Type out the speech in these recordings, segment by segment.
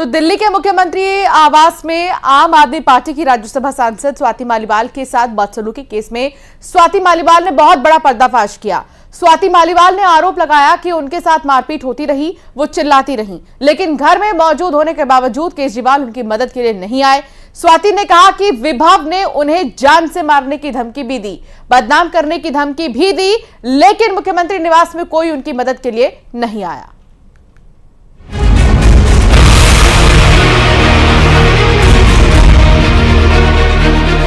तो दिल्ली के मुख्यमंत्री आवास में आम आदमी पार्टी की राज्यसभा सांसद स्वाति मालीवाल के साथ बदसलूकी केस में स्वाति मालीवाल ने बहुत बड़ा पर्दाफाश किया। स्वाति मालीवाल ने आरोप लगाया कि उनके साथ मारपीट होती रही, वो चिल्लाती रहीं, लेकिन घर में मौजूद होने के बावजूद केजरीवाल उनकी मदद के लिए नहीं आए। स्वाति ने कहा कि विभव ने उन्हें जान से मारने की धमकी भी दी, बदनाम करने की धमकी भी दी, लेकिन मुख्यमंत्री निवास में कोई उनकी मदद के लिए नहीं आया।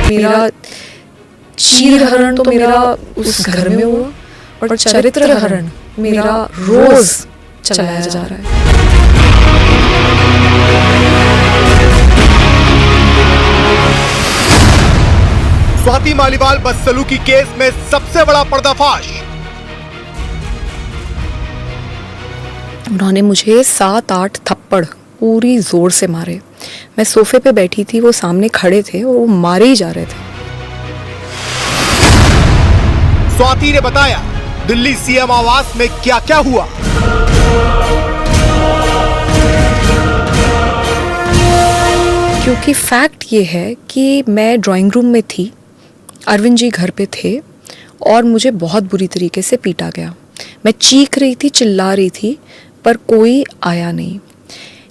मेरा चीर हरण तो मेरा उस घर में हुआ और चरित्र हरण मेरा रोज चलाया जा रहा है। स्वाति मालीवाल बदसलूकी केस में सबसे बड़ा पर्दाफाश। उन्होंने मुझे 7-8 थप्पड़ पूरी जोर से मारे। मैं सोफे पे बैठी थी, वो सामने खड़े थे और वो मारे ही जा रहे थे। स्वाति ने बताया दिल्ली सीएम आवास में क्या क्या हुआ। क्योंकि फैक्ट ये है कि मैं ड्राइंग रूम में थी, अरविंद जी घर पे थे और मुझे बहुत बुरी तरीके से पीटा गया। मैं चीख रही थी, चिल्ला रही थी, पर कोई आया नहीं।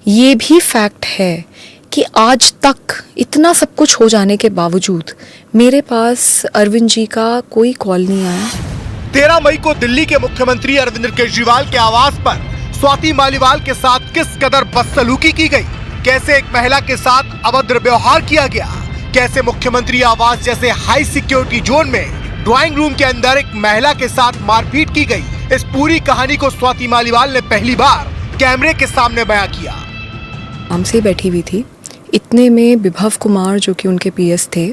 ये भी फैक्ट है कि आज तक इतना सब कुछ हो जाने के बावजूद मेरे पास अरविंद जी का कोई कॉल नहीं आया। 13 मई को दिल्ली के मुख्यमंत्री अरविंद केजरीवाल के आवास पर स्वाति मालीवाल के साथ किस कदर बदसलूकी की गई, कैसे एक महिला के साथ अभद्र व्यवहार किया गया, कैसे मुख्यमंत्री आवास जैसे हाई सिक्योरिटी जोन में ड्राइंग रूम के अंदर एक महिला के साथ मारपीट की गई, इस पूरी कहानी को स्वाति मालीवाल ने पहली बार कैमरे के सामने बयां किया। हमसे बैठी हुई थी, इतने में विभव कुमार जो कि उनके पीएस थे,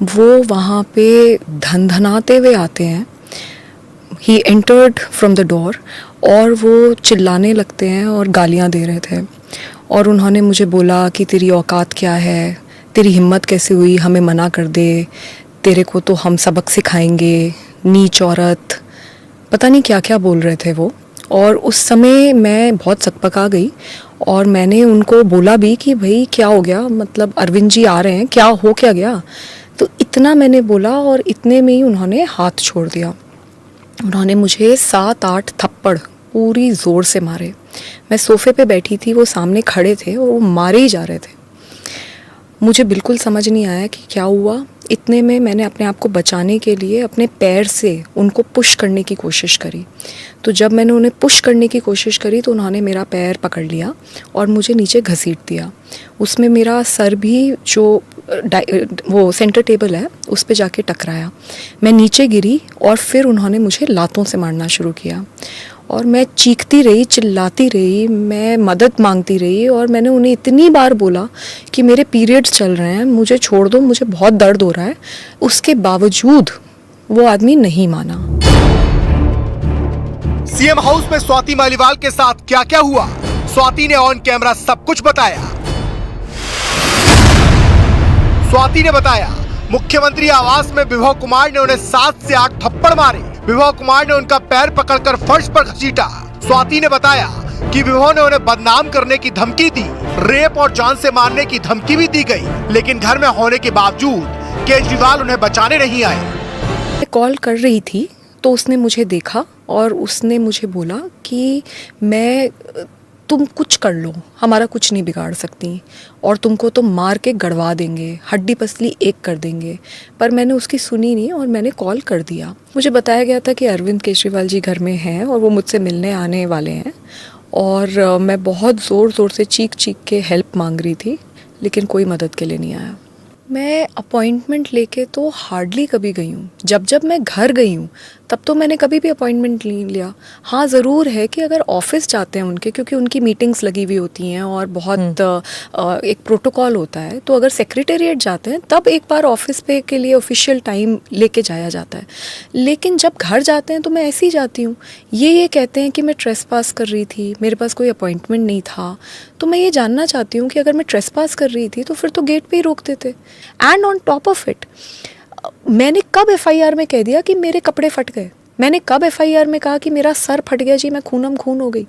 वो वहाँ पे धनधनाते हुए आते हैं। He entered from the door और वो चिल्लाने लगते हैं और गालियाँ दे रहे थे और उन्होंने मुझे बोला कि तेरी औकात क्या है, तेरी हिम्मत कैसे हुई हमें मना कर दे, तेरे को तो हम सबक सिखाएंगे, नीच औरत, पता नहीं क्या क्या बोल रहे थे वो। और उस समय मैं बहुत सकपका गई और मैंने उनको बोला भी कि भाई क्या हो गया, मतलब अरविंद जी आ रहे हैं, क्या हो क्या गया। तो इतना मैंने बोला और इतने में ही उन्होंने हाथ छोड़ दिया। उन्होंने मुझे 7-8 थप्पड़ पूरी ज़ोर से मारे। मैं सोफे पे बैठी थी, वो सामने खड़े थे और वो मारे ही जा रहे थे। मुझे बिल्कुल समझ नहीं आया कि क्या हुआ। इतने में मैंने अपने आप को बचाने के लिए अपने पैर से उनको पुश करने की कोशिश करी। तो जब मैंने उन्हें पुश करने की कोशिश करी तो उन्होंने मेरा पैर पकड़ लिया और मुझे नीचे घसीट दिया। उसमें मेरा सर भी जो वो सेंटर टेबल है उस पे जाके टकराया। मैं नीचे गिरी और फिर उन्होंने मुझे लातों से मारना शुरू किया और मैं चीखती रही, चिल्लाती रही, मैं मदद मांगती रही और मैंने उन्हें इतनी बार बोला कि मेरे पीरियड्स चल रहे हैं, मुझे छोड़ दो, मुझे बहुत दर्द हो रहा है। उसके बावजूद वो आदमी नहीं माना। सीएम हाउस में स्वाति मालीवाल के साथ क्या क्या हुआ, स्वाति ने ऑन कैमरा सब कुछ बताया। स्वाति ने बताया मुख्यमंत्री आवास में विभव कुमार ने उन्हें 7 से 8 थप्पड़ मारे। विभव कुमार ने उनका पैर पकड़कर फर्श पर घसीटा। स्वाति ने बताया कि विभव ने उन्हें बदनाम करने की धमकी दी, रेप और जान से मारने की धमकी भी दी गई, लेकिन घर में होने के बावजूद केजरीवाल उन्हें बचाने नहीं आए। मैं कॉल कर रही थी तो उसने मुझे देखा और उसने मुझे बोला कि तुम कुछ कर लो, हमारा कुछ नहीं बिगाड़ सकती और तुमको तो मार के गड़वा देंगे, हड्डी पसली एक कर देंगे। पर मैंने उसकी सुनी नहीं और मैंने कॉल कर दिया। मुझे बताया गया था कि अरविंद केजरीवाल जी घर में हैं और वो मुझसे मिलने आने वाले हैं और मैं बहुत ज़ोर ज़ोर से चीख चीख के हेल्प मांग रही थी, लेकिन कोई मदद के लिए नहीं आया। मैं अपॉइंटमेंट लेके तो हार्डली कभी गई हूँ। जब मैं घर गई हूँ तब तो मैंने कभी भी अपॉइंटमेंट नहीं लिया। हाँ, ज़रूर है कि अगर ऑफिस जाते हैं उनके, क्योंकि उनकी मीटिंग्स लगी हुई होती हैं और बहुत एक प्रोटोकॉल होता है, तो अगर सेक्रेटेरिएट जाते हैं तब एक बार ऑफिस पे के लिए ऑफिशियल टाइम लेके जाया जाता है। लेकिन जब घर जाते हैं तो मैं ऐसे ही जाती हूँ। ये कहते हैं कि मैं ट्रेसपास कर रही थी, मेरे पास कोई अपॉइंटमेंट नहीं था। तो मैं ये जानना चाहती हूँ कि अगर मैं ट्रेसपास कर रही थी तो फिर तो गेट पे ही रोक देते। And on top of it, मैंने कब एफआईआर में कह दिया कि मेरे कपड़े फट गए? मैंने कब एफआईआर में कहा कि मेरा सर फट गया जी, मैं खूनम खून हो गई?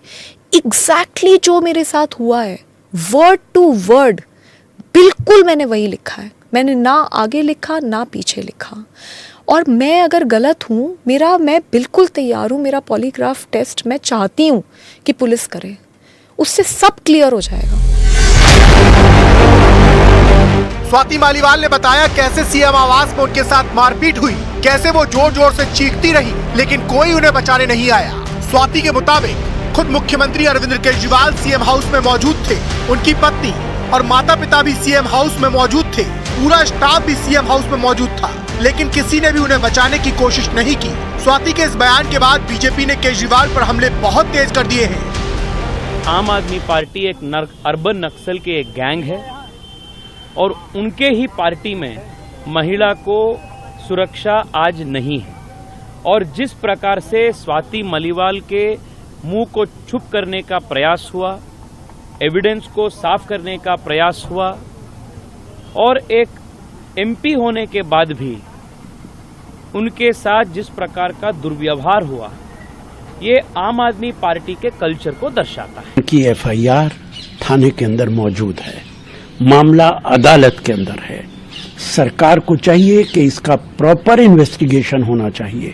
एग्जैक्टली जो मेरे साथ हुआ है वर्ड टू वर्ड बिल्कुल मैंने वही लिखा है। मैंने ना आगे लिखा ना पीछे लिखा। और मैं अगर गलत हूँ, मैं बिल्कुल तैयार हूँ, मेरा पॉलीग्राफ टेस्ट मैं चाहती हूँ कि पुलिस करे, उससे सब क्लियर हो जाएगा। स्वाति मालीवाल ने बताया कैसे सीएम आवास में उनके साथ मारपीट हुई, कैसे वो जोर जोर से चीखती रही लेकिन कोई उन्हें बचाने नहीं आया। स्वाति के मुताबिक खुद मुख्यमंत्री अरविंद केजरीवाल सीएम हाउस में मौजूद थे, उनकी पत्नी और माता पिता भी सीएम हाउस में मौजूद थे, पूरा स्टाफ भी सीएम हाउस में मौजूद था, लेकिन किसी ने भी उन्हें बचाने की कोशिश नहीं की। स्वाति के इस बयान के बाद बीजेपी ने केजरीवाल पर हमले बहुत तेज कर दिए हैं। आम आदमी पार्टी एक अर्बन नक्सल के एक गैंग है और उनके ही पार्टी में महिला को सुरक्षा आज नहीं है। और जिस प्रकार से स्वाति मालीवाल के मुंह को छुप करने का प्रयास हुआ, एविडेंस को साफ करने का प्रयास हुआ और एक एमपी होने के बाद भी उनके साथ जिस प्रकार का दुर्व्यवहार हुआ, ये आम आदमी पार्टी के कल्चर को दर्शाता है। की एफआईआर थाने के अंदर मौजूद है, मामला अदालत के अंदर है। सरकार को चाहिए कि इसका प्रॉपर इन्वेस्टिगेशन होना चाहिए,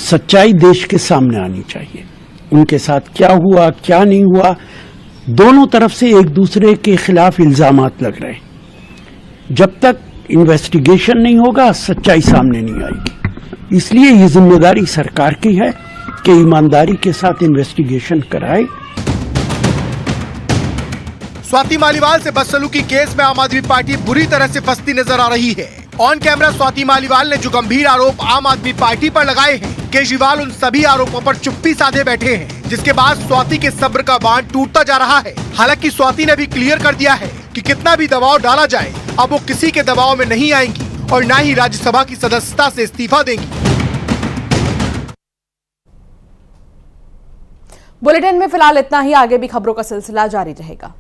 सच्चाई देश के सामने आनी चाहिए। उनके साथ क्या हुआ क्या नहीं हुआ, दोनों तरफ से एक दूसरे के खिलाफ इल्जामात लग रहे हैं। जब तक इन्वेस्टिगेशन नहीं होगा सच्चाई सामने नहीं आएगी। इसलिए ये जिम्मेदारी सरकार की है कि ईमानदारी के साथ इन्वेस्टिगेशन कराए। स्वाति मालीवाल से बदसलूकी केस में आम आदमी पार्टी बुरी तरह से फंसती नजर आ रही है। ऑन कैमरा स्वाति मालीवाल ने जो गंभीर आरोप आम आदमी पार्टी पर लगाए हैं, केजरीवाल उन सभी आरोपों पर चुप्पी साधे बैठे हैं, जिसके बाद स्वाति के सब्र का बांध टूटता जा रहा है। हालांकि स्वाति ने भी क्लियर कर दिया है कि कितना भी दबाव डाला जाए अब वो किसी के दबाव में नहीं आएंगी और न ही राज्यसभा की सदस्यता से इस्तीफा देंगी। बुलेटिन में फिलहाल इतना ही, आगे भी खबरों का सिलसिला जारी रहेगा।